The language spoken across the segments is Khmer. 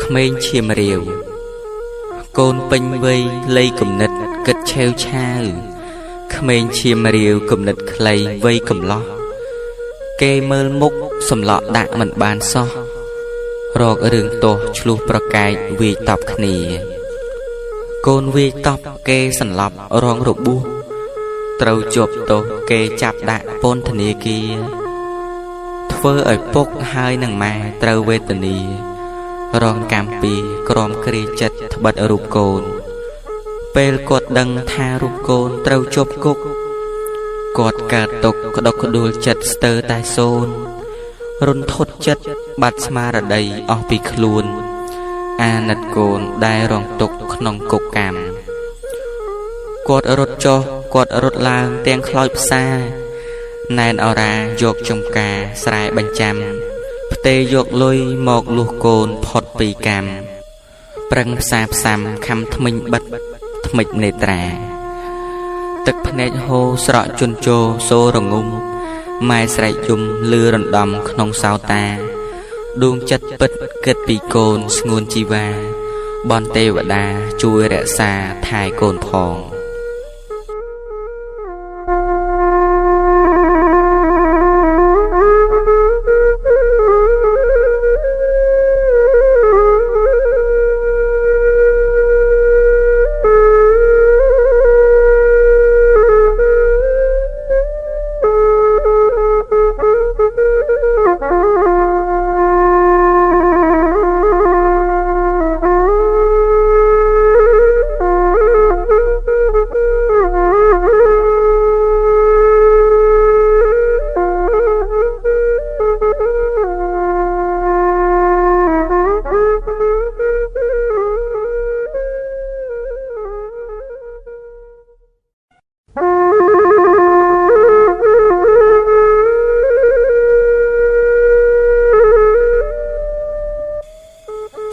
ក្មេងឈាមរាវកូនពេញវ័យលៃគំនិតគិតឆេវឆាវក្មេងឈាមរាវគំនិតខ្លីវ័យកំឡោះគេមើលមុខសម្លក់ដាក់មិនបានសោះរករឿងទោសឆ្លុះប្រកែកវាយតប់គ្នាកូនវាយតប់គេសន្លប់រងរបួសត្រូវជាប់ទោសគេចាប់ដាក់ពន្ធនាគារធ្វើឲ្យពុកហើយនឹងម៉ែត្រូវវេទនារងកម្មពីក្រំគ្រាចិត្តត្បិតរូបកូនពេលគាត់ដឹងថារូបកូនត្រូវជាប់គុកគាត់កើតទុកក្តុកក្តួលចិត្តស្ទើរតែសូន្យរន្ធត់ចិត្តបាត់ស្មារតីអស់ពីខ្លួនអាណិតកូនដែលរងទុកក្នុងគុកកម្មគាត់រត់ចុះគាត់រត់ឡើងទាំងខ្លោចផ្សាណែនអរាយកចំការស្រែបញ្ចាំផ្ទេយកលុយមកលុះកូនផុតពីកម្មប្រឹងផ្សាផ្សាំខំថ្មិញបិទថ្មិចនេត្រាទឹកភ្នែកហូរស្រក់ជន់ជោសូរងំម៉ែស្រែកយំលឺរំដំក្នុងសោតាដួងចិត្តពិតគិតពីកូនស្ងួនជីវ៉ាបនទេវតាជួយរក្សាថែកូនផង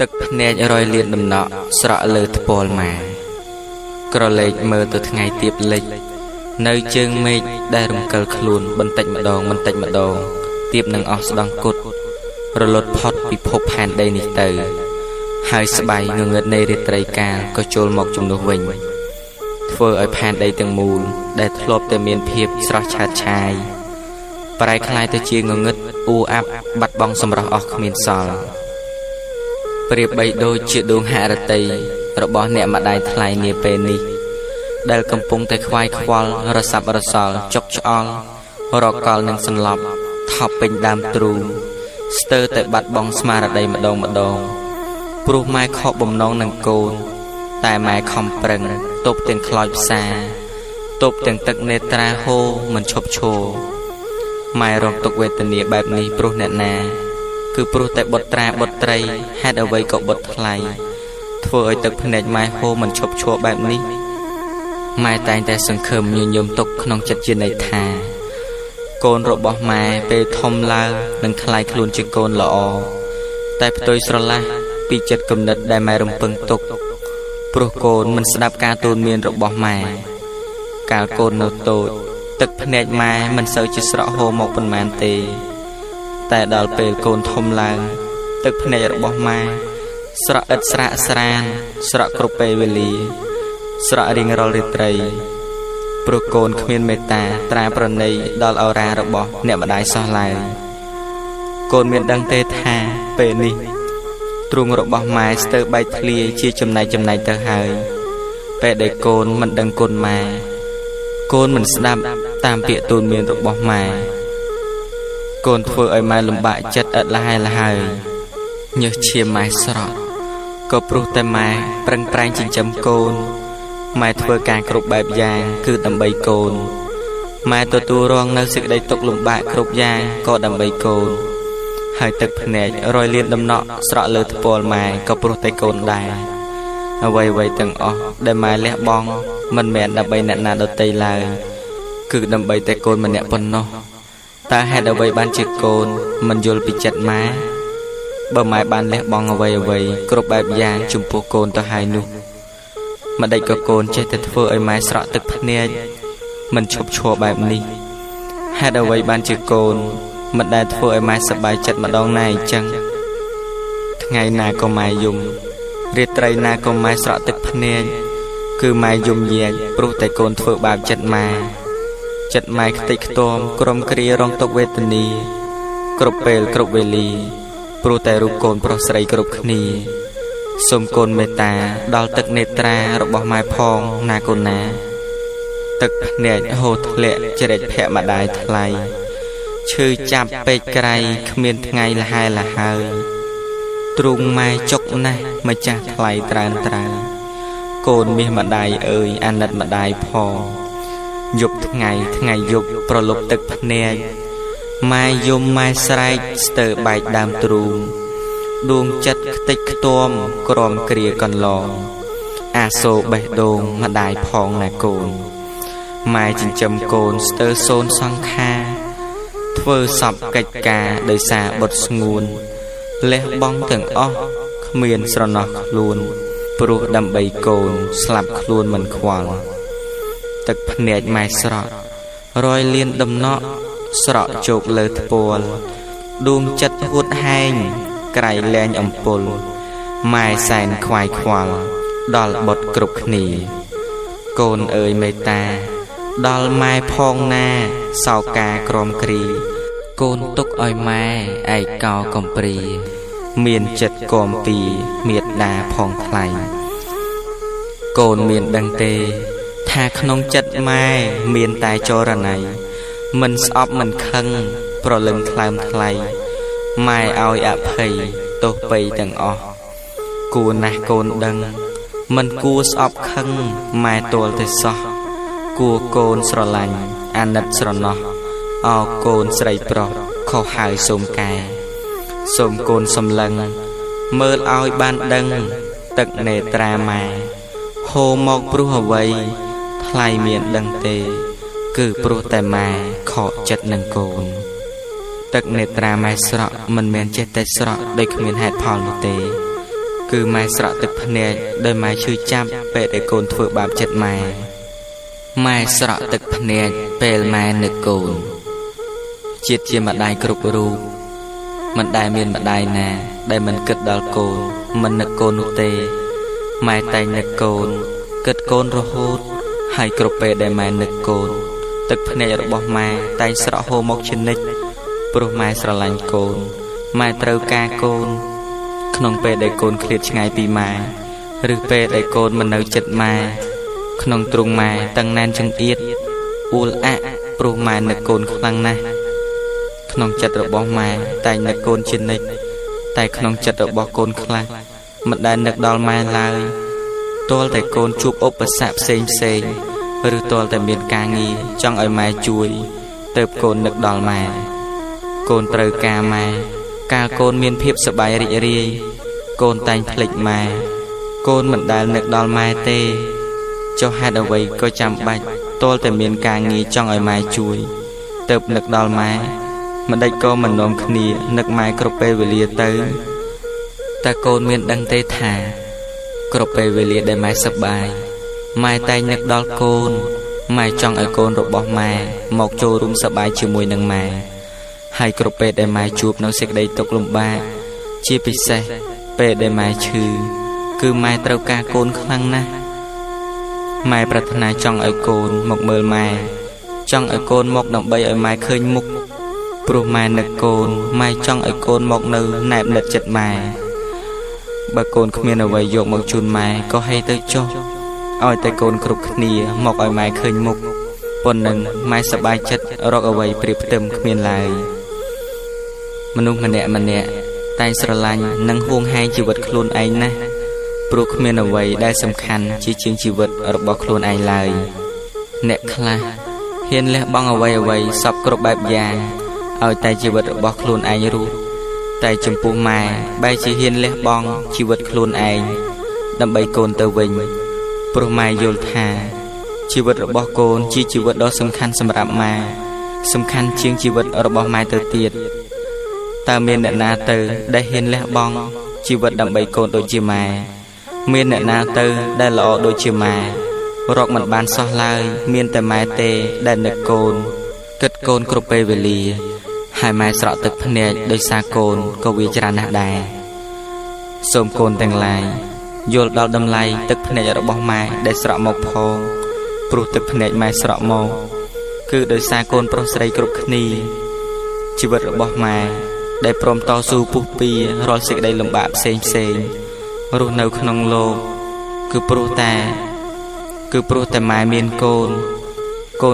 ទឹកភ្នែករយលៀនដំណក់ស្រក់លើថ្ពាល់ម៉ែក្រឡេកមើលទៅថ្ងៃទៀបលិចនៅជើងមេឃដែលរំកិលខ្លួនបន្តិចម្ដងទៀបនឹងអស់ស្ដង់គុតរលត់ផុតពិភពផែនដីនេះទៅហើយស្បៃងងឹតនៃរាត្រីកាលក៏ចូលមកជំនួសវិញធ្វើឲ្យផែនដីទាំងមូលដែលធ្លាប់តែមានភាពស្រស់ឆើតឆាយប្រែក្លាយទៅជាងងឹតអ៊ូអាប់បាត់បង់សម្រស់អស់គ្មានសល់ប្រៀបបីដូចជាដួងហរតីរបស់អ្នកម្ដាយថ្លៃនាពេលនេះដែលកំពុងតែខ្វាយខ្វល់រសាប់រសល់ចុកឆ្អល់រកកលនឹងសន្លប់ថប់ពេញដើមទ្រូងស្ទើរតែបាត់បង់ស្មារតីម្ដងព្រោះម៉ែខកបំណងនឹងកូនតែម៉ែខំប្រឹងទប់ទាំងខ្លោចផ្សាទប់ទាំងទឹកនេត្រាហូរមិនឈប់ឈរម៉ែរងទុក្ខវេទនាបែបនេះព្រោះអ្នកណាគឺព្រោះតែបុត្រាបុត្រីហេតុអ្វីក៏បុត្រថ្លៃធ្វើឲ្យទឹកភ្នែកម៉ែហូរមិនឈប់ឈរបែបនេះម៉ែតែងតែសង្ឃឹមញញឹមទុកក្នុងចិត្តជានិច្ចថាកូនរបស់ម៉ែពេលធំឡើងនឹងថ្លៃខ្លួនជាកូនល្អតែផ្ទុយស្រឡះពីចិត្តគំនិតដែលម៉ែរំពឹងទុកព្រោះកូនមិនស្ដាប់ការទូន្មានរបស់ម៉ែកាលកូននៅតូចទឹកភ្នែកម៉ែមិនសូវជាស្រក់ហូរមកប៉ុន្មានទេតែដល់ពេលកូនធំឡើងទឹកភ្នែករបស់ម៉ែស្រក់ឥតស្រាកស្រានស្រក់គ្រប់ពេលវេលាស្រក់រៀងរាល់រាត្រីព្រោះកូនគ្មានមេត្តាត្រាប្រណីដល់ឱរារបស់អ្នកម្ដាយសោះឡើយកូនមានដឹងទេថាពេលនេះទ្រូងរបស់ម៉ែស្ទើរបែកធ្លាយជាចំណែកទៅហើយពេលដែលកូនមិនដឹងគុណម៉ែកូនមិនស្ដាប់តាមពាក្យទូន្មានរបស់ម៉ែកូនធ្វើឲ្យម៉ែលំបាកចិត្តឥតលហើយញើសឈាមម៉ែស្រក់ក៏ព្រោះតែម៉ែប្រឹងប្រែងចិញ្ចឹមកូនម៉ែធ្វើការគ្រប់បែបយ៉ាងគឺដើម្បីកូនម៉ែទទួលរងនៅសេចក្តីទុក្ខលំបាកគ្រប់យ៉ាងក៏ដើម្បីកូនហើយទឹកភ្នែករយលៀនដំណក់ស្រក់លើថ្ពាល់ម៉ែក៏ព្រោះតែកូនដែរអ្វីទាំងអស់ដែលម៉ែលះបង់មិនមែនដើម្បីអ្នកណាដទៃឡើយគឺដើម្បីតែកូនម្នាក់ប៉ុណ្ណោះតើហេតុអ្វីបានជាកូនមិនយល់ពីចិត្តម៉ែបើម៉ែបានលះបង់អ្វីគ្រប់បែបយ៉ាងចំពោះកូនទៅហើយនោះម្ដេចក៏កូនចេះតែធ្វើឲ្យម៉ែស្រក់ទឹកភ្នែកមិនឈប់ឈរបែបនេះហេតុអ្វីបានជាកូនមិនដែលធ្វើឲ្យម៉ែសប្បាយចិត្តម្ដងណាអញ្ចឹង ថ្ងៃណាក៏ម៉ែយំរាត្រីណាក៏ម៉ែស្រក់ទឹកភ្នែកគឺម៉ែយំយែកព្រោះតែកូនធ្វើបាបចិត្តម៉ែខ្ទេចខ្ទាំក្រុមគ្រារងទុក្ខវេទនាគ្រប់ពេលគ្រប់វេលាព្រោះតែរូបកូនប្រុសស្រីគ្រប់គ្នាសូមកូនមេត្តាដល់ទឹកនេត្រារបស់ម៉ែផងណាកូនណាទឹកភ្នែកហូរធ្លាក់ជ្រែកភ័ក្រម្ដាយថ្លៃឈឺចាប់ពេកក្រៃគ្មានថ្ងៃលហែលហើយទ្រូងម៉ែចុកណាស់ម្ចាស់ថ្លៃត្រើនកូនមាសម្ដាយអើយអាណិតម្ដាយផងយប់ថ្ងៃយប់ប្រលប់ទឹកភ្នែកម៉ែយំម៉ែស្រែកស្ទើរបែកដើមទ្រូងដួងចិត្តខ្ទេចខ្ទាំក្រំគ្រាកន្លងអាសូរបេះដូងម្ដាយផងណាកូនម៉ែចិញ្ចឹមកូនស្ទើរសូនសង្ខារធ្វើសពកិច្ចការដោយសារបុត្រស្ងួនលះបង់ទាំងអស់គ្មានស្រណោះខ្លួនព្រោះដើម្បីកូនស្លាប់ខ្លួនមិនខ្វល់ទឹកភ្នែកម៉ែស្រក់រយលានដំណក់ស្រក់ជោគលើថ្ពាល់ដួងចិត្តហួតហែងក្រៃលែងអំពុលម៉ែសែនខ្វាយខ្វល់ដល់បុត្រគ្រប់គ្នាកូនអើយមេត្តាដល់ម៉ែផងណាសោកាក្រមគ្រីកូនទុកឲ្យម៉ែឯកោកំព្រាមានចិត្តគំពីមេត្តាផងថ្លៃកូនមានដឹងទេថាក្នុងចិត្តម៉ែមានតែចរណៃមិនស្អប់មិនខឹងប្រលឹងថ្លើមថ្លៃម៉ែឲ្យអភ័យទោសបីទាំងអស់គួរណាស់កូនដឹងមិនគួរស្អប់ខឹងម៉ែទល់តែសោះគួរកូនស្រឡាញ់អាណិតស្រណោះអោកូនស្រីប្រុសខុសហើយសូមកែសូមកូនសម្លឹងមើលឲ្យបានដឹងទឹកនេត្រាម៉ែហូរមកព្រោះអ្វីថ្លៃមានដឹងទេគឺព្រោះតែម៉ែខកចិត្តនឹងកូនទឹកនេត្រាម៉ែស្រក់មិនមែនចេះតែស្រក់ដោយគ្មានហេតុផលនោះទេគឺម៉ែស្រក់ទឹកភ្នែកដោយម៉ែឈឺចាប់ពេលដែលកូនធ្វើបាបចិត្តម៉ែស្រក់ទឹកភ្នែកពេលម៉ែនឹកកូនជាតិជាម្ដាយគ្រប់រូបមិនដែលមានម្ដាយណាដែលមិនគិតដល់កូនមិននឹកកូននោះទេម៉ែតែងនឹកកូនគិតកូនរហូតហើយគ្រប់ពេលដែលម៉ែនឹកកូនទឹកភ្នែករបស់ម៉ែតែងស្រក់ហូរមកជានិច្ចព្រោះម៉ែស្រឡាញ់កូនម៉ែត្រូវការកូនក្នុងពេលដែលកូនឃ្លាតឆ្ងាយពីម៉ែឬពេលដែលកូនមិននៅជិតម៉ែក្នុងទ្រូងម៉ែតឹងណែនចង្អៀតអ៊ូលអាក់ព្រោះម៉ែនឹកកូនខ្លាំងណាស់ក្នុងចិត្តរបស់ម៉ែតែងនឹកកូនជានិច្ចតែក្នុងចិត្តរបស់កូនខ្លះមិនដែលនឹកដល់ម៉ែឡើយទាល់តែកូនជួបឧបសគ្គផ្សេងឬទាល់តែមានការងារចង់ឲ្យម៉ែជួយទើបកូននឹកដល់ម៉ែកូនត្រូវការម៉ែកាលកូនមានភាពសប្បាយរីករាយកូនតែងភ្លេចម៉ែកូនមិនដែលនឹកដល់ម៉ែទេចុះហេតុអ្វីក៏ចាំបាច់ទាល់តែមានការងារចង់ឲ្យម៉ែជួយទើបនឹកដល់ម៉ែមិនដេចក៏មិននាំគ្នានឹកម៉ែគ្រប់ពេលវេលាទៅតែកូនមានដឹងទេថាគ្រប់ពេលវេលាដែលម៉ែសប្បាយម៉ែតែងនឹកដល់កូនម៉ែចង់ឲ្យកូនរបស់ម៉ែមកចូលរួមសប្បាយជាមួយនឹងម៉ែហើយគ្រប់ពេលដែលម៉ែជួបនៅសេចក្តីទុក្ខលំបាកជាពិសេសពេលដែលម៉ែឈឺគឺម៉ែត្រូវការកូនខ្លាំងណាស់ម៉ែប្រាថ្នាចង់ឲ្យកូនមកមើលម៉ែចង់ឲ្យកូនមកដើម្បីឲ្យម៉ែឃើញមុខព្រោះម៉ែនឹកកូនម៉ែចង់ឲ្យកូនមកនៅណែបនិតចិត្តម៉ែបើកូនគ្មានអ្វីយកមកជូនម៉ែក៏ហេទៅចុះឲ្យតែកូនគ្រប់គ្នាមកឲ្យម៉ែឃើញមុខប៉ុណ្ណឹងម៉ែសប្បាយចិត្តរកអ្វីព្រៀបផ្ទឹមគ្មានឡើយមនុស្សម្នាក់តែងស្រឡាញ់និងហួងហែងជីវិតខ្លួនឯងណាស់ព្រោះគ្មានអ្វីដែលសំខាន់ជាជាងជីវិតរបស់ខ្លួនឯងឡើយអ្នកខ្លះហ៊ានលះបង់អ្វីសពគ្រប់បែបយ៉ាងឲ្យតែជីវិតរបស់ខ្លួនឯងរស់តែចំពោះម៉ែបែរជាហ៊ានលះបង់ជីវិតខ្លួនឯងដើម្បីកូនទៅវិញព្រោះម៉ែយល់ថាជីវិតរបស់កូនជាជីវិតដ៏សំខាន់សម្រាប់ម៉ែសំខាន់ជាងជីវិតរបស់ម៉ែទៅទៀតតើមានអ្នកណាទៅដែលហ៊ានលះបង់ជីវិតដើម្បីកូនដូចជាម៉ែមានអ្នកណាទៅដែលល្អដូចជាម៉ែរកមិនបានសោះឡើយមានតែម៉ែទេដែលនឹកកូនគិតកូនគ្រប់ពេលវេលាហើយម៉ែស្រក់ទឹកភ្នែកដោយសារកូនក៏វាច្រើនណាស់ដែរ សូមកូនទាំងឡាយយល់ដល់តម្លៃទឹកភ្នែករបស់ម៉ែដែលស្រក់មកផងព្រោះទឹកភ្នែកម៉ែស្រក់មកគឺដោយសារកូនប្រុសស្រីគ្រប់គ្នាជីវិតរបស់ម៉ែដែលព្រមតស៊ូពុះពៀរាល់សេចក្តីលំបាកផ្សេងរស់នៅក្នុងលោកគឺព្រោះតែម៉ែមានកូ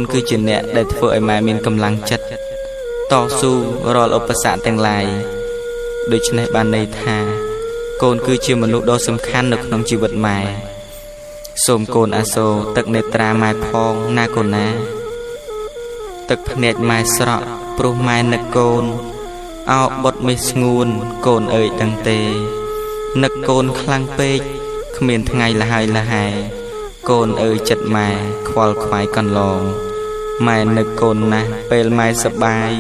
នគឺជាអ្នកដែលធ្វើឲ្យម៉ែមានកម្លាំងចិត្តតស៊ូរាល់ឧបសគ្គទាំងឡាយដូច្នេះបានន័យថាកូនគឺជាមនុស្សដ៏សំខាន់នៅក្នុងជីវិតម៉ែសូមកូនអាសូរទឹកនេត្រាម៉ែផងណាកូនណាទឹកភ្នែកម៉ែស្រក់ព្រោះម៉ែនឹកកូនអោបុតមេស្ងួនកូនអើយដឹងទេនឹកកូនខ្លាំងពេកគ្មានថ្ងៃលហើយលហែកូនអើយចិត្តម៉ែខ្វល់ខ្វាយកន្លងម៉ែនឹកកូនណាស់ពេលម៉ែសប្បាយ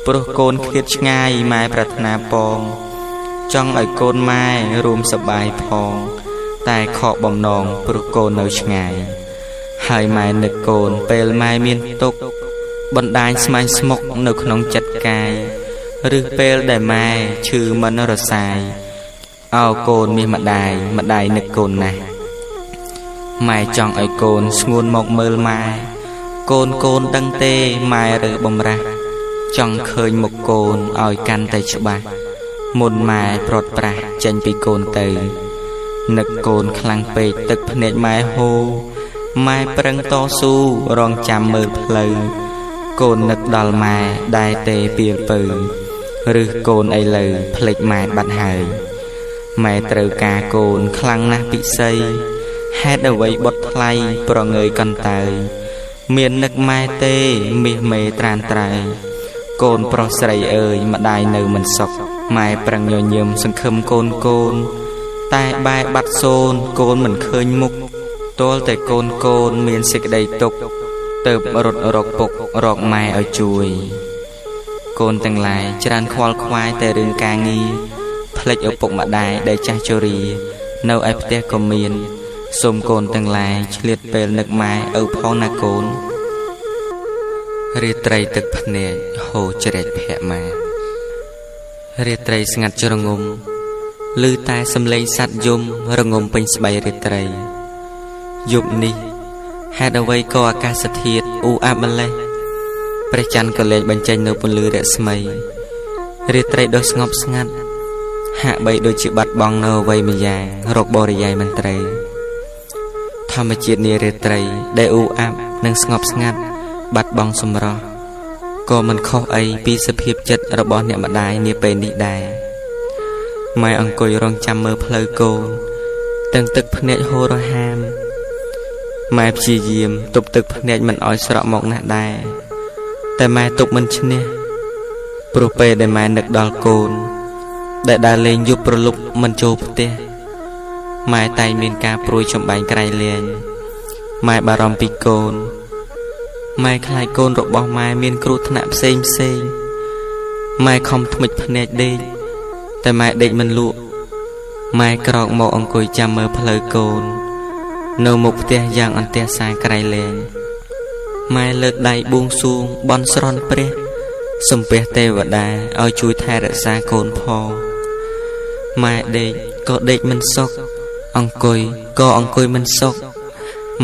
ព្រោះកូនឃ្លាតឆ្ងាយម៉ែប្រាថ្នាពងចង់ឲ្យកូនម៉ែរួមសប្បាយផងតែខកបំណងព្រោះកូននៅឆ្ងាយហើយម៉ែនឹកកូនពេលម៉ែមានទុក្ខបណ្ដាញស្មាញស្មុកនៅក្នុងចិត្តកាយឬពេលដែលម៉ែឈឺមិនរសាយអោកូនមានម្ដាយនឹកកូនណាស់ម៉ែចង់ឲ្យកូនស្ងួនមកមើលម៉ែកូនដឹងទេម៉ែរើបំរាស់ចង់ឃើញមុខកូនឲ្យកាន់តែច្បាស់មុនម៉ែប្រត់ប្រាស់ចេញពីកូនទៅនឹកកូនខ្លាំងពេកទឹកភ្នែកម៉ែហូរម៉ែប្រឹងតស៊ូរងចាំមើលផ្លូវកូននឹកដល់ម៉ែដែរទេពីលពើឬកូនឥឡូវភ្លេចម៉ែបាត់ហើយម៉ែត្រូវការកូនខ្លាំងណាស់ពិសីហេតុអ្វីបុតថ្លៃប្រងើយកន្តើយមាននឹកម៉ែទេមាសមេត្រានត្រៃកូនប្រុសស្រីអើយម្ដាយនៅមិនសុខម៉ែប្រឹងញញឹមសង្ឃឹមកូនតែបែរបាត់សូនកូនមិនឃើញមុខទាល់តែកូនមានសេចក្តីទុក្ខទៅរត់រកពុករកម៉ែឲ្យជួយកូនទាំងឡាយច្រើនខ្វល់ខ្វាយតែរឿងការងារភ្លេចឪពុកម្ដាយដែលចាស់ជរានៅឯផ្ទះក៏មានសូមកូនទាំងឡាយឆ្លៀតពេលនឹកម៉ែឪផងណាកូនរាត្រីទឹកភ្នែកហូរជ្រែកភ័ក្រម៉ែរាត្រីស្ងាត់ជ្រងំឮតែសំឡេងសត្វយំរងំពេញស្បៃរាត្រីយប់នេះហេតុអ្វីក៏អាកាសធាតុអ៊ូអាប់ម្លេះព្រះច័ន្ទក៏លែងបញ្ចេញនៅពន្លឺរស្មីរាត្រីដ៏ស្ងប់ស្ងាត់ហាក់បីដូចជាបាត់បង់នៅអ្វីម្យ៉ាងរកបរិយាយមន្ត្រីធម្មជាតិនារាត្រីដែលអ៊ូអាប់និងស្ងប់ស្ងាត់បាត់បង់សម្រស់ក៏មិនខុសអីពីសភាពចិត្តរបស់អ្នកម្ដាយនាពេលនេះដែរម៉ែអង្គុយរងចាំមើលផ្លូវកូនទាំងទឹកភ្នែកហូររហាមម៉ែព្យាយាមទប់ទឹកភ្នែកមិនឲ្យស្រក់មកណាស់ដែរតែម៉ែទប់មិនឈ្នះព្រោះពេលដែលម៉ែនឹកដល់កូនដែលដើរលេងយប់ប្រលប់មិនចូលផ្ទះម៉ែតែងមានការព្រួយចំបែងក្រៃលែងម៉ែបារម្ភពីកូនម៉ែខ្លាចកូនរបស់ម៉ែមានគ្រោះថ្នាក់ផ្សេងម៉ែខំធ្មេចភ្នែកដេកតែម៉ែដេកមិនលក់ម៉ែក្រោកមកអង្គុយចាំមើលផ្លូវកូននៅមុខផ្ទះយ៉ាងអន្ទះសាក្រៃលែងម៉ែលើកដៃបួងសួងបន់ស្រន់ព្រះសំពះទេវតាឲ្យជួយថែរក្សាកូនផងម៉ែដេកក៏ដេកមិនសុខអង្គុយក៏អង្គុយមិនសុខ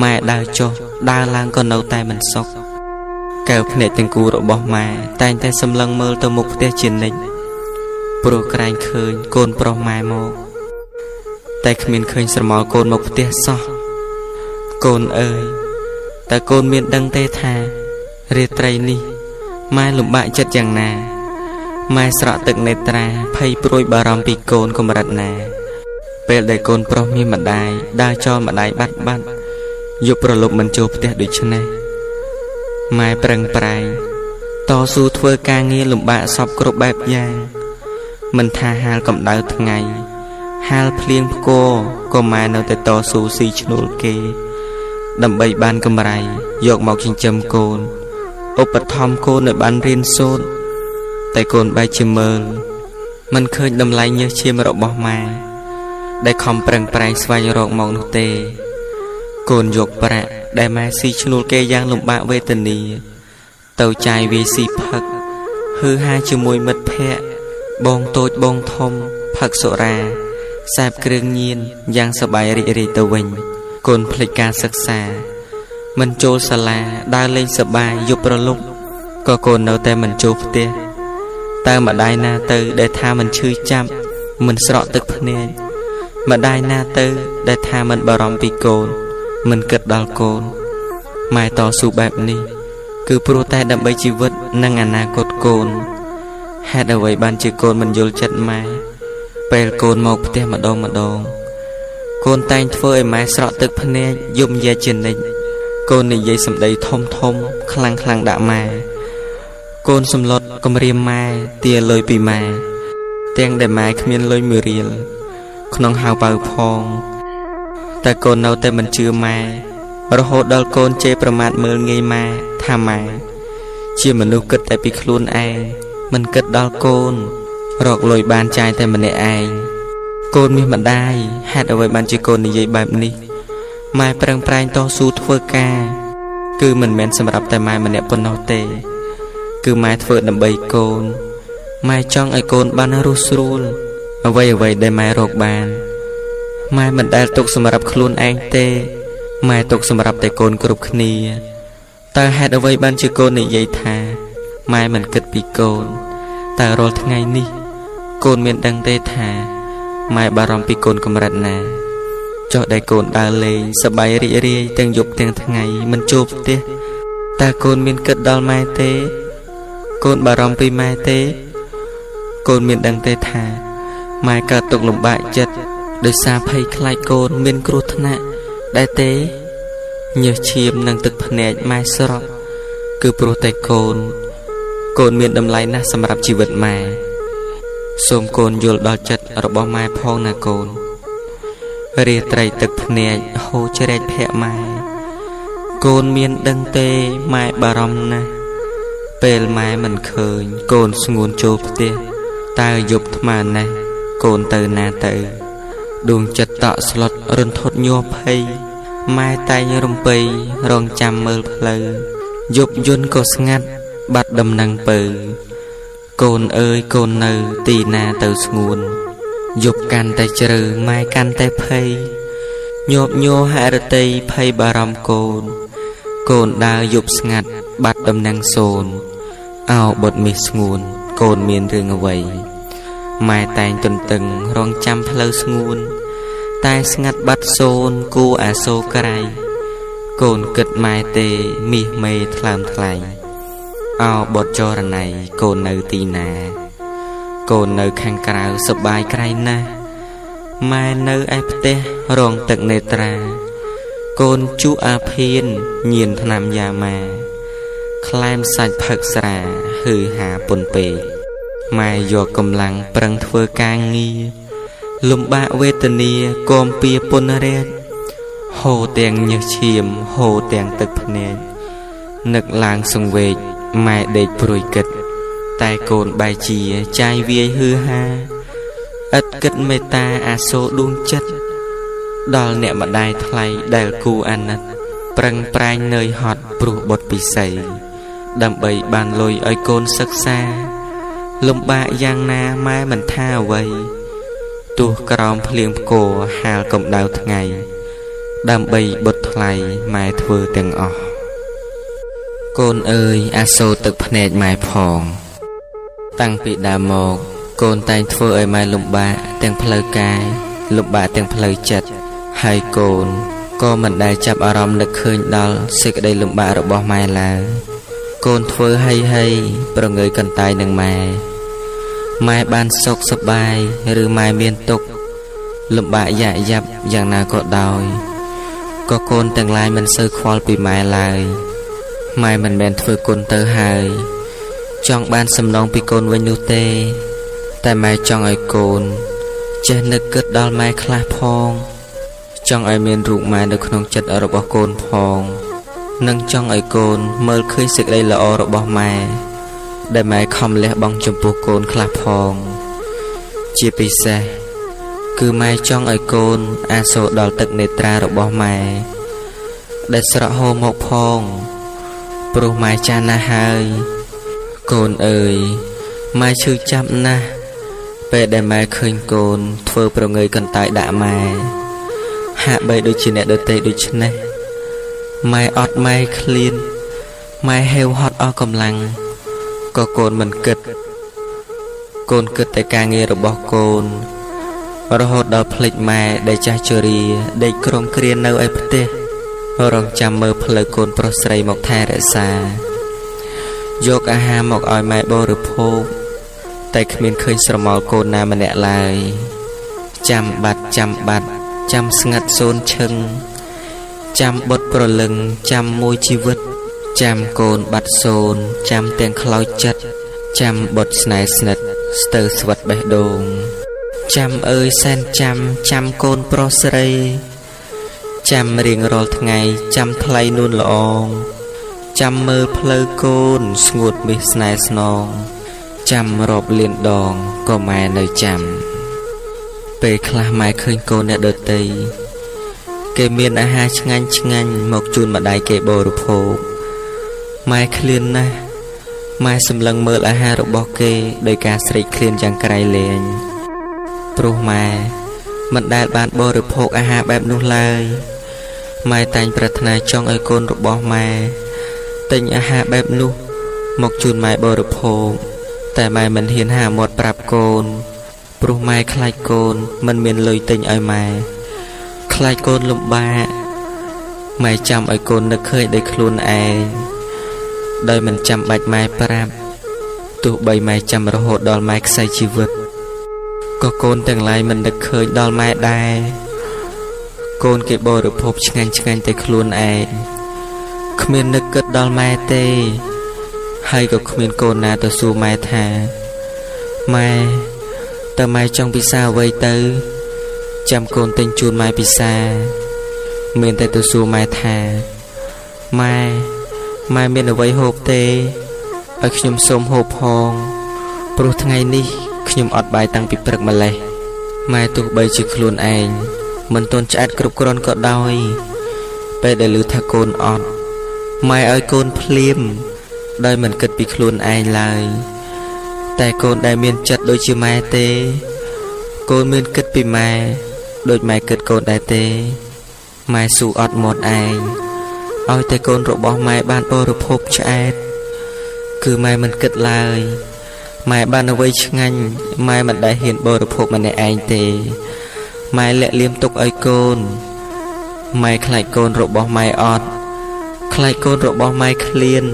ម៉ែដើរចុះដើរឡើងក៏នៅតែមិនសុខកែវភ្នែកទាំងគូរបស់ម៉ែតែងតែសម្លឹងមើលទៅមុខផ្ទះជានិច្ចព្រោះក្រែងឃើញកូនប្រុសម៉ែមកតែគ្មានឃើញស្រមោលកូនមកផ្ទះសោះកូនអើយតើកូនមានដឹងទេថារាត្រីនេះម៉ែលំបាកចិត្តយ៉ាងណាម៉ែស្រក់ទឹកនេត្រាភ័យព្រួយបារម្ភពីកូនកម្រិតណាពេលដែលកូនប្រុសមានម្ដាយដើរចោលម្ដាយបាត់យប់ប្រលប់មិនចូលផ្ទះដូច្នេះម៉ែប្រឹងប្រែងតស៊ូធ្វើការងារលំបាកសពគ្រប់បែបយ៉ាងមិនថាហាលកម្ដៅថ្ងៃហាលភ្លៀងផ្គរក៏ម៉ែនៅតែតស៊ូស៊ីឈ្នួលគេដើម្បីបានកម្រៃយកមកចិញ្ចឹមកូនឧបត្ថម្ភកូនឲ្យបានរៀនសូត្រតែកូនបែរជាមើលមិនឃើញតម្លៃញើសឈាមរបស់ម៉ែដែលខំប្រឹងប្រែងស្វែងរកមកនោះទេកូនយកប្រាក់ដែលម៉ែស៊ីឈ្នួលគេយ៉ាងលំបាកវេទនាទៅចាយវាយស៊ីផឹកហឺហាជាមួយមិត្តភ័ក្តិបងតូចបងធំផឹកសុរា แสบเครื่องยีนយ៉ាងសบายរីករាយទៅវិញកូនភ្លេចការសិក្សាមិនចូលសាលាដើរលេងសប្បាយយប់រលប់ក៏កូននៅតែមិនចូលផ្ទះតើម្ដាយណាទៅដែលថាមិនឈឺចាប់មិនស្រក់ទឹកភ្នែកម្ដាយណាទៅដែលថាមិនបារម្ភពីកូនមិនគិតដល់កូនម៉ែតស៊ូបែបនេះគឺព្រោះតែដើម្បីជីវិតនិងអនាគតកូនហេតុអ្វីបានជាកូនមិនយល់ចិត្តម៉ែពេលកូនមកផ្ទះម្ដងកូនតែងធ្វើឲ្យម៉ែស្រក់ទឹកភ្នែកយំយ៉ាជានិច្ចកូននិយាយសម្ដីធំខ្លាំងដាក់ម៉ែកូនសំឡុតគំរាមម៉ែទាលុយពីម៉ែទាំងដែលម៉ែគ្មានលុយមួយរៀលក្នុងហៅបៅផងតែកូននៅតែមិនជឿម៉ែរហូតដល់កូនជេរប្រមាថមើលងាយម៉ែថាម៉ែជាមនុស្សគិតតែពីខ្លួនឯងមិនគិតដល់កូនរកលុយបានចាយតែម្នាក់ឯងកូនមានម្ដាយហេតុអ្វីបានជាកូននិយាយបែបនេះម៉ែប្រឹងប្រែងតស៊ូធ្វើការគឺមិនមែនសម្រាប់តែម៉ែម្នាក់ប៉ុណ្ណោះទេគឺម៉ែធ្វើដើម្បីកូនម៉ែចង់ឲ្យកូនបានរស់ស្រួលអ្វីដែលម៉ែរកបានម៉ែមិនដែលទុកសម្រាប់ខ្លួនឯងទេម៉ែទុកសម្រាប់តែកូនគ្រប់គ្នាតើហេតុអ្វីបានជាកូននិយាយថាម៉ែមិនគិតពីកូនតើរាល់ថ្ងៃនេះកូនមានដឹងទេថាម៉ែបារម្ភពីកូនកម្រិតណាចុះដែលកូនដើរលេងសប្បាយរីករាយទាំងយប់ទាំងថ្ងៃមិនចូលផ្ទះតើកូនមានគិតដល់ម៉ែទេកូនបារម្ភពីម៉ែទេកូនមានដឹងទេថាម៉ែកើតទុក្ខលំបាកចិត្តដោយសារភ័យខ្លាចកូនមានគ្រោះថ្នាក់ដែរទេញើសឈាមនិងទឹកភ្នែកម៉ែស្រក់គឺព្រោះតែកូនមានតម្លៃណាស់សម្រាប់ជីវិតម៉ែសូមកូនយល់ដល់ចិត្តរបស់ម៉ែផងណាកូនរាត្រីទឹកភ្នែកហូរជ្រែកភ័ក្រម៉ែកូនមានដឹងទេម៉ែបារម្ភណាស់ពេលម៉ែមិនឃើញកូនស្ងួនចូលផ្ទះតើយប់ថ្មណាស់កូនទៅណាទៅដួងចិត្តតក់ស្លុតរន្ធត់ញ័រភ័យម៉ែតែងរំពៃរងចាំមើលផ្លូវយប់យន្តក៏ស្ងាត់បាត់ដំណឹងពើកូនអើយកូននៅទីណាទៅស្ងួនយប់កាន់តែជ្រៅម៉ែកាន់តែភ័យញាប់ញ័រហឫទ័យភ័យបារម្ភកូនដើរយប់ស្ងាត់បាត់ដំណឹងសូនអោបុតមាសស្ងួនកូនមានរឿងអ្វីម៉ែតែងទន្ទឹងរងចាំផ្លូវស្ងួនតែស្ងាត់បាត់សូនគួរអាសូរក្រៃកូនគិតម៉ែទេមាសមេថ្លើមថ្លែងអោបុតចរណៃកូននៅទីណាកូននៅខាងក្រៅសប្បាយក្រៃណាស់ម៉ែនៅឯផ្ទះរងទឹកនេត្រាកូនជូអាភៀនញៀនថ្នាំយ៉ាម៉ាក្លែមសាច់ផឹកស្រាហឺហាពុនពេកម៉ែយកកម្លាំងប្រឹងធ្វើការងារលំបាកវេទនាគំពីពុនរែកហូរទាំងញើសឈាមហូរទាំងទឹកភ្នែកនឹកឡើងសង្វេគម៉ែដេកព្រួយគិតតែកូនបែជាចាយវាយហឺហាឥតគិតមេត្តាអាសូរដួងចិត្តដល់អ្នកម្ដាយថ្លៃដែលគូអាណិតប្រឹងប្រែងនឿយហត់ព្រោះបុត្រពិសីដើម្បីបានលុយឲ្យកូនសិក្សាលំបាកយ៉ាងណាម៉ែមិនថាអ្វីទោះក្រោមភ្លៀងផ្គរហាលកម្ដៅថ្ងៃដើម្បីបុត្រថ្លៃម៉ែធ្វើទាំងអស់កូនអើយអាសូរទឹកភ្នែកម៉ែផងតាំងពីដើមមកកូនតែងធ្វើឲ្យម៉ែលំបាកទាំងផ្លូវកាយលំបាកទាំងផ្លូវចិត្តហើយកូនក៏មិនដែលចាប់អារម្មណ៍នឹកឃើញដល់សេចក្តីលំបាករបស់ម៉ែឡើយកូនធ្វើហីប្រងើយកន្តាយនឹងម៉ែបានសុខសប្បាយឬម៉ែមានទុក្ខលំបាកយ៉ាក់យ៉ាប់យ៉ាងណាក៏ដោយក៏កូនទាំងឡាយមិនសូវខ្វល់ពីម៉ែឡើយម៉ែមិនមែនធ្វើគុណទៅហើយចង់បានសំណងពីកូនវិញនោះទេតែម៉ែចង់ឲ្យកូនចេះនឹកគិតដល់ម៉ែខ្លះផងចង់ឲ្យមានរូបម៉ែនៅក្នុងចិត្តរបស់កូនផងនិងចង់ឲ្យកូនមើលឃើញសេចក្តីល្អរបស់ម៉ែដែលម៉ែខំលះបង់ចំពោះកូនខ្លះផងជាពិសេសគឺម៉ែចង់ឲ្យកូនអាសូរដល់ទឹកនេត្រារបស់ម៉ែដែលស្រក់ហូរមកផងព្រោះម៉ែចាស់ណាស់ហើយកូនអើយម៉ែឈឺចាប់ណាស់ ពេលដែលម៉ែឃើញកូនធ្វើប្រងើយកន្តាយដាក់ម៉ែហាក់បីដូចជាអ្នកដទៃដូច្នេះម៉ែអត់ម៉ែឃ្លានម៉ែហេវហត់អស់កម្លាំងក៏កូនមិនគិតកូនគិតតែការងាររបស់កូនរហូតដល់ភ្លេចម៉ែដែលចាស់ជរាដេកក្រុមគ្រានៅឯផ្ទះរងចាំមើលផ្លូវកូនប្រុសស្រីមកថែរក្សាយកអាហារមកឲ្យម៉ែបរិភោគតែគ្មានឃើញស្រមោលកូនណាម្នាក់ឡើយចាំបាត់ចាំស្ងាត់សូនឈឹងចាំបុតប្រលឹងចាំមួយជីវិតចាំកូនបាត់សូនចាំទាំងខ្លោចចិត្តចាំបុតស្នេហ៍ស្និទ្ធស្ទើរស្វិតបេះដូងចាំអើយសែនចាំកូនប្រុសស្រីចាំរៀងរាល់ថ្ងៃចាំថ្លៃនួនល្អងចាំមើលផ្លូវកូនស្ងួតមាសស្នេហ៍ស្នងចាំរាប់លានដងក៏ម៉ែនៅចាំពេលខ្លះម៉ែឃើញកូនអ្នកដទៃគេមានអាហារឆ្ងាញ់មកជូនម្ដាយគេបរិភោគម៉ែឃ្លានណាស់ម៉ែសម្លឹងមើលអាហាររបស់គេដោយការស្រេកឃ្លានយ៉ាងក្រៃលែងព្រោះម៉ែមិនដែលបានបរិភោគអាហារបែបនោះឡើយម៉ែតែងប្រាថ្នាចង់ឲ្យកូនរបស់ម៉ែទិញអាហារបែបនោះមកជូនម៉ែបរិភោគតែម៉ែមិនហ៊ានហាមាត់ប្រាប់កូនព្រោះម៉ែខ្លាចកូនមិនមានលុយទិញឲ្យម៉ែខ្លាចកូនលំបាកម៉ែចាំឲ្យកូននឹកឃើញដោយខ្លួនឯងដោយមិនចាំបាច់ម៉ែប្រាប់ទោះបីម៉ែចាំរហូតដល់ម៉ែខ្សែជីវិតក៏កូនទាំងឡាយមិននឹកឃើញដល់ម៉ែដែរកូនគេបរិភោគឆ្ងាញ់តែខ្លួនឯងគ្មាននឹកគិតដល់ម៉ែទេហើយក៏គ្មានកូនណាទៅសួរម៉ែថាម៉ែតើម៉ែចង់ពិសាអ្វីទៅចាំកូនទិញជូនម៉ែពិសាមានតែទៅសួរម៉ែថាម៉ែមានអ្វីហូបទេឲ្យខ្ញុំសូមហូបផងព្រោះថ្ងៃនេះខ្ញុំអត់បាយតាំងពីព្រឹកម្លេះម៉ែទោះបីជាខ្លួនឯងមិនទាន់ឆ្អែតគ្រប់គ្រាន់ក៏ដោយពេលដែលឮថាកូនអត់ម៉ែឲ្យកូនភ្លាមដោយមិនគិតពីខ្លួនឯងឡើយតែកូនដែលមានចិត្តដូចជាម៉ែទេកូនមានគិតពីម៉ែដូចម៉ែគិតកូនដែរទេម៉ែស៊ូអត់មាត់ឯងឲ្យតែកូនរបស់ម៉ែបានបរិភោគឆ្អែតគឺម៉ែមិនគិតឡើយម៉ែបានអ្វីឆ្ងាញ់ម៉ែមិនដែលហ៊ានបរិភោគម្នាក់ឯងទេម៉ែលាក់លៀមទុកឲ្យកូនម៉ែខ្លាចកូនរបស់ម៉ែអត់ខ្លាចកូនរបស់ម៉ែឃ្លាន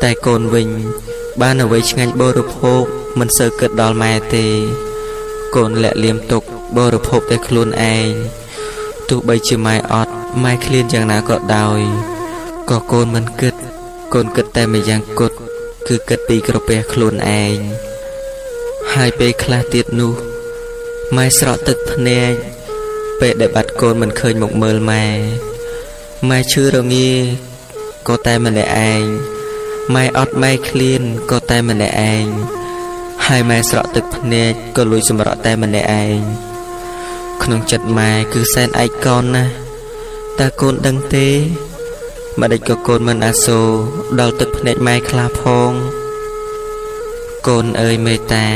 តែកូនវិញបានអ្វីឆ្ងាញ់បរិភោគមិនសូវគិតដល់ម៉ែទេកូនលាក់លៀមទុកបរិភោគតែខ្លួនឯងទោះបីជាម៉ែអត់ម៉ែឃ្លានយ៉ាងណាក៏ដោយក៏កូនមិនគិតកូនគិតតែម្យ៉ាងគត់គឺគិតពីក្រពះខ្លួនឯងហើយពេលខ្លះទៀតនោះម៉ែស្រក់ទឹកភ្នែកពេលដែលបាត់កូនមិនឃើញមកមើលម៉ែឈឺរងាក៏តែម្នាក់ឯងម៉ែអត់ម៉ែឃ្លានក៏តែម្នាក់ឯងហើយម៉ែស្រក់ទឹកភ្នែកក៏លួចសម្រក់តែម្នាក់ឯងក្នុងចិត្តម៉ែគឺសែនឯកកូនណាស់តើកូនដឹងទេម្ដេចក៏កូនមិនអាសូរដល់ទឹកភ្នែកម៉ែខ្លះផងកូនអើយមេត្តា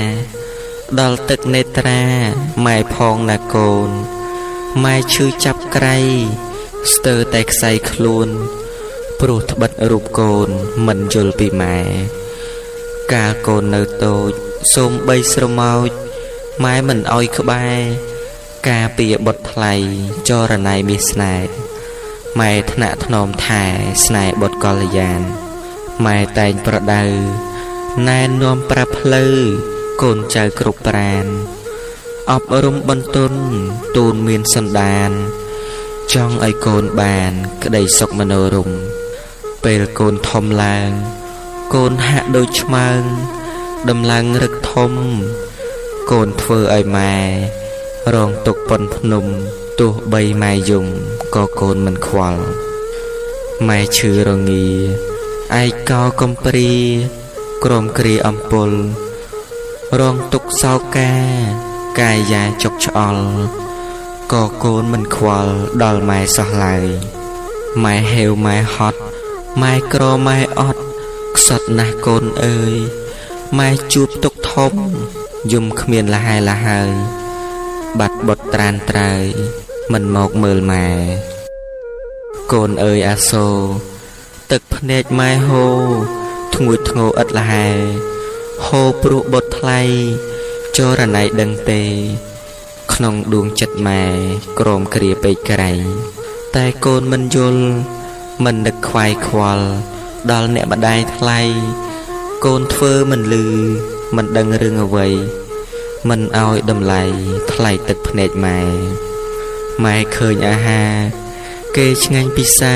ដល់ទឹកនេត្រាម៉ែផងណាកូនម៉ែឈឺចាប់ក្រៃស្ទើរតែខ្សែខ្លួនព្រោះត្បិតរូបកូនមិនយល់ពីម៉ែកាលកូននៅតូចសូមបីស្រមោចម៉ែមិនអោយក្បែរការពារបុតថ្លៃចរណៃមាសស្នេហ៍ម៉ែថ្នាក់ថ្នមថែស្នេហ៍បុតកល្យានម៉ែតែងប្រដៅណែនាំប្រាប់ផ្លូវកូនចៅគ្រប់ប្រានអប់រំបន្ទន់ទូនមានសន្តានចង់ឲ្យកូនបានក្តីសុខមនោរម្យពេលកូនធំឡើងកូនហាក់ដូចឆ្មើងដំឡើងរឹកធំកូនធ្វើឲ្យម៉ែរងទុកប៉ុនភ្នំទោះបីម៉ែយំក៏កូនមិនខ្វល់ម៉ែឈឺរងាឯកោកំព្រាក្រមគ្រាអំពុលរងទុកសោកាកាយយ៉ាចុកឆ្អល់ក៏កូនមិនខ្វល់ដល់ម៉ែសោះឡើយម៉ែហេវម៉ែហត់ម៉ែក្រម៉ែអត់ខ្សត់ណាស់កូនអើយម៉ែជួបទុកធំ យំគ្មានលហើយលហើយបាត់បត់ត្រានត្រើយមិនមកមើលម៉ែកូនអើយអាសូរទឹកភ្នែកម៉ែហូរធ្ងួចធ្ងរឥតលហែហូរព្រោះបុតថ្លៃចរណៃដឹងទេក្នុងដួងចិត្តម៉ែក្រមគ្រាពេកក្រៃតែកូនមិនយល់មិននឹកខ្វាយខ្វល់ដល់អ្នកម្ដាយថ្លៃកូនធ្វើមិនលឺមិនដឹងរឿងអ្វីមិនឲ្យតម្លៃថ្លៃទឹកភ្នែកម៉ែម៉ែឃើញអាហារគេឆ្ងាញ់ពិសា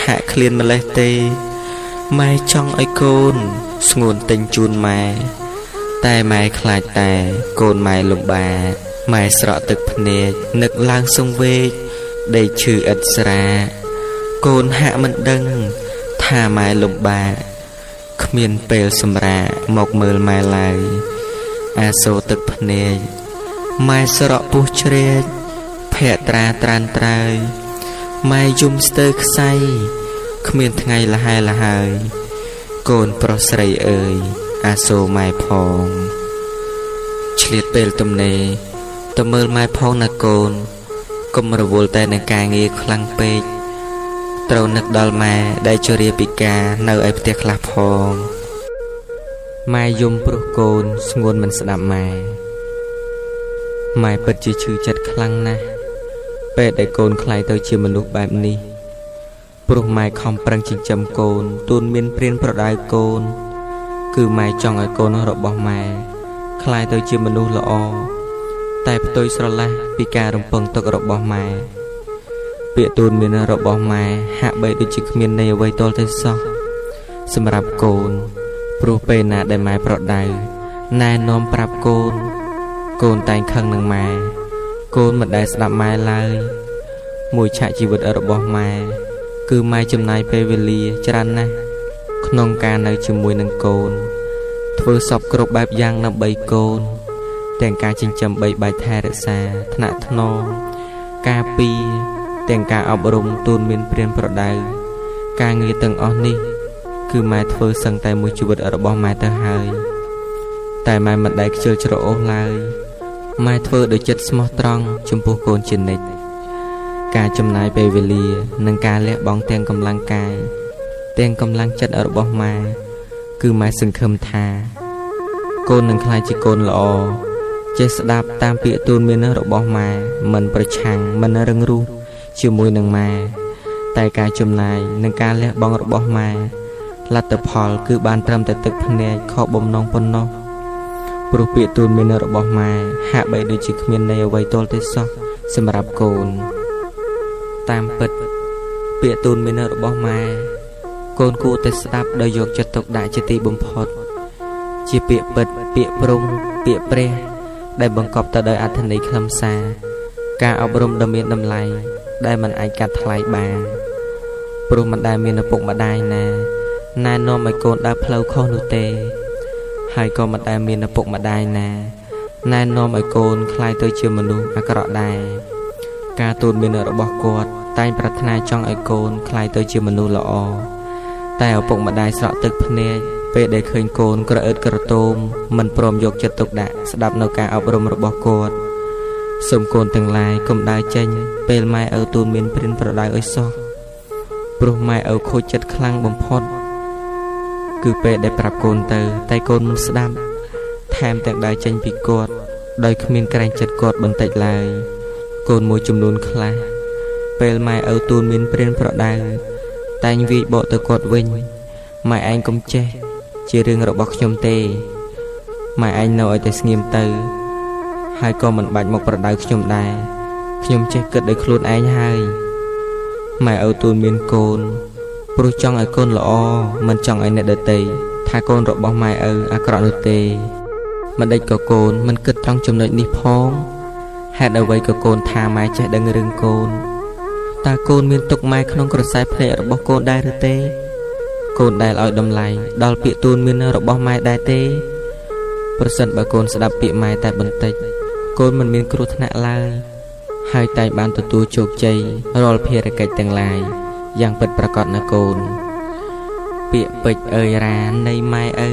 ហាក់ឃ្លានម្លេះទេម៉ែចង់ឲ្យកូនស្ងួនទិញជូនម៉ែតែម៉ែខ្លាចតែកូនម៉ែលំបាកម៉ែស្រក់ទឹកភ្នែកនឹកឡើងសង្វេគដេកឈឺឥតស្រាកូនហាក់មិនដឹងថាម៉ែលំបាកគ្មានពេលសម្រាកមកមើលម៉ែឡើយអាសូរទឹកភ្នែកម៉ែស្រក់ពុះជ្រែកភ័ក្រត្រាត្រានត្រើយម៉ែយំស្ទើរខ្សែគ្មានថ្ងៃលហែលហើយកូនប្រុសស្រីអើយអាសូរម៉ែផងឆ្លៀតពេលទំនេរទៅមើលម៉ែផងណាកូនកុំរវល់តែនឹងការងារខ្លាំងពេកត្រូវនឹកដល់ម៉ែដែលជរាពិការនៅឯផ្ទះខ្លះផងម៉ែយំព្រោះកូនស្ងួនមិនស្ដាប់ម៉ែពិតជាឈឺចិត្តខ្លាំងណាស់ពេលដែលកូនខ្លាយទៅជាមនុស្សបែបនេះព្រោះម៉ែខំប្រឹងចិញ្ចឹមកូនទូនមានព្រានប្រដៅកូនគឺម៉ែចង់ឲ្យកូនរបស់ម៉ែខ្លាយទៅជាមនុស្សល្អតែផ្ទុយស្រឡះពីការរំពឹងទុករបស់ម៉ែពាក្យទូនមានរបស់ម៉ែហាក់បីដូចជាគ្មានន័យអ្វីទាល់តែសោះសម្រាប់កូនព្រោះពេលណាដែលម៉ែប្រដៅណែនាំប្រាប់កូនតែងខឹងនឹងម៉ែកូនមិនដែលស្ដាប់ម៉ែឡើយមួយឆាកជីវិតរបស់ម៉ែគឺម៉ែចំណាយពេលវេលាច្រើនណាស់ក្នុងការនៅជាមួយនឹងកូនធ្វើសពគ្រប់បែបយ៉ាងដើម្បីកូនទាំងការចិញ្ចឹមបីបាច់ថែរក្សាថ្នាក់ថ្នមការពារទាំងការអប់រំទូនមានព្រានប្រដៅការងារទាំងអស់នេះគឺម៉ែធ្វើសឹងតែមួយជីវិតរបស់ម៉ែទៅហើយតែម៉ែមិនដែលខ្ជិលច្រអូសឡើយម៉ែធ្វើដោយចិត្តស្មោះត្រង់ចំពោះកូនជានិច្ចការចំណាយពេលវេលានិងការលះបង់ទាំងកម្លាំងកាយទាំងកម្លាំងចិត្តរបស់ម៉ែគឺម៉ែសង្ឃឹមថាកូននឹងក្លាយជាកូនល្អចេះស្ដាប់តាមពាក្យទូនមានរបស់ម៉ែមិនប្រឆាំងមិនរឹងរូសជាមួយនឹងម៉ែតែការចំណាយនិងការលះបង់របស់ម៉ែលទ្ធផលគឺបានត្រឹមតែទឹកភ្នែកខកបំណងប៉ុណ្ណោះព្រោះពាក្យទូនមានរបស់ម៉ែហាក់បីដូចជាគ្មានន័យអ្វីទាល់តែសោះសម្រាប់កូនតាមពិតពាក្យទូនមានរបស់ម៉ែកូនគួរតែស្ដាប់ដោយយកចិត្តទុកដាក់ជាទីបំផុតជាពាក្យពិតពាក្យព្រំពាក្យព្រះដែលបង្កប់ទៅដោយអត្ថន័យខ្លឹមសារការអប់រំដ៏មានតម្លៃដែលមិនអាចកាត់ថ្លៃបានព្រោះមិនដែលមានឪពុកម្ដាយណាណែនាំឲ្យកូនដើរផ្លូវខុសនោះទេហើយក៏មិនដែលមានឪពុកម្ដាយណាណែនាំឲ្យកូនក្លាយទៅជាមនុស្សអាក្រក់ដែរការទូនមានរបស់គាត់តែងប្រាថ្នាចង់ឲ្យកូនក្លាយទៅជាមនុស្សល្អតែឪពុកម្ដាយស្រក់ទឹកភ្នែកពេលដែលឃើញកូនក្រអឺតក្រទមមិនព្រមយកចិត្តទុកដាក់ស្ដាប់នៅការអប់រំរបស់គាត់សូមកូនទាំងឡាយកុំដើរចេញពេលម៉ែឪទូនមានព្រានប្រដៅឲ្យសោះព្រោះម៉ែឪខូចចិត្តខ្លាំងបំផុតគឺពេលដែលប្រាប់កូនទៅតែកូនមិនស្ដាប់ថែមទាំងដើរចេញពីគាត់ដោយគ្មានក្រែងចិត្តគាត់បន្តិចឡើយកូនមួយចំនួនខ្លះពេលម៉ែឪទូនមានព្រានប្រដៅតែងវាយបកទៅគាត់វិញម៉ែឯងកុំចេះជារឿងរបស់ខ្ញុំទេម៉ែឯងនៅឲ្យតែស្ងៀមទៅហើយក៏មិនបាច់មកប្រដៅខ្ញុំដែរខ្ញុំចេះគិតដោយខ្លួនឯងហើយម៉ែឪទូនមានកូនព្រោះចង់ឲ្យកូនល្អមិនចង់ឲ្យអ្នកដទៃថាកូនរបស់ម៉ែឪអាក្រក់នោះទេមិនដេចក៏កូនមិនគិតត្រង់ចំណុចនេះផងហេតុអ្វីក៏កូនថាម៉ែចេះដឹងរឿងកូនតើកូនមានទុកម៉ែក្នុងក្រសែភ្នែករបស់កូនដែរឬទេកូនដែលឲ្យតម្លៃដល់ពាក្យទូនមានរបស់ម៉ែដែរទេប្រសិនបើកូនស្ដាប់ពាក្យម៉ែតែបន្តិចកូនមិនមានគ្រោះថ្នាក់ឡើយហើយតែបានទទួលជោគជ័យរាល់ភារកិច្ចទាំងឡាយយ៉ាងពិតប្រាកដណាកូនពាក្យពេចន៍អើយរានៃម៉ែឪ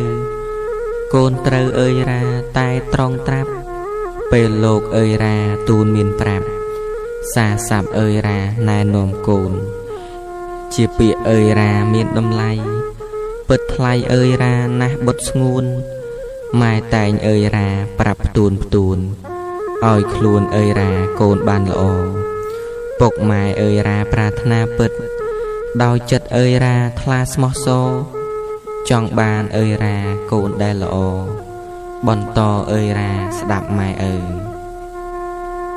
កូនត្រូវអើយរាតែត្រង់ត្រាប់ពេលលោកអើយរាទូនមានប្រាប់សាសាប់អើយរាណែនាំកូនជាពាក្យអើយរាមានតម្លៃពិតថ្លៃអើយរាណាស់បុតស្ងួនម៉ែតែងអើយរាប្រាប់ផ្ទួនឲ្យខ្លួនអើយរាកូនបានល្អពុកម៉ែអើយរាប្រាថ្នាពិតដោយចិត្តអើយរាថ្លាស្មោះសរចង់បានអើយរាកូនដែលល្អបន្តអើយរាស្ដាប់ម៉ែអើយ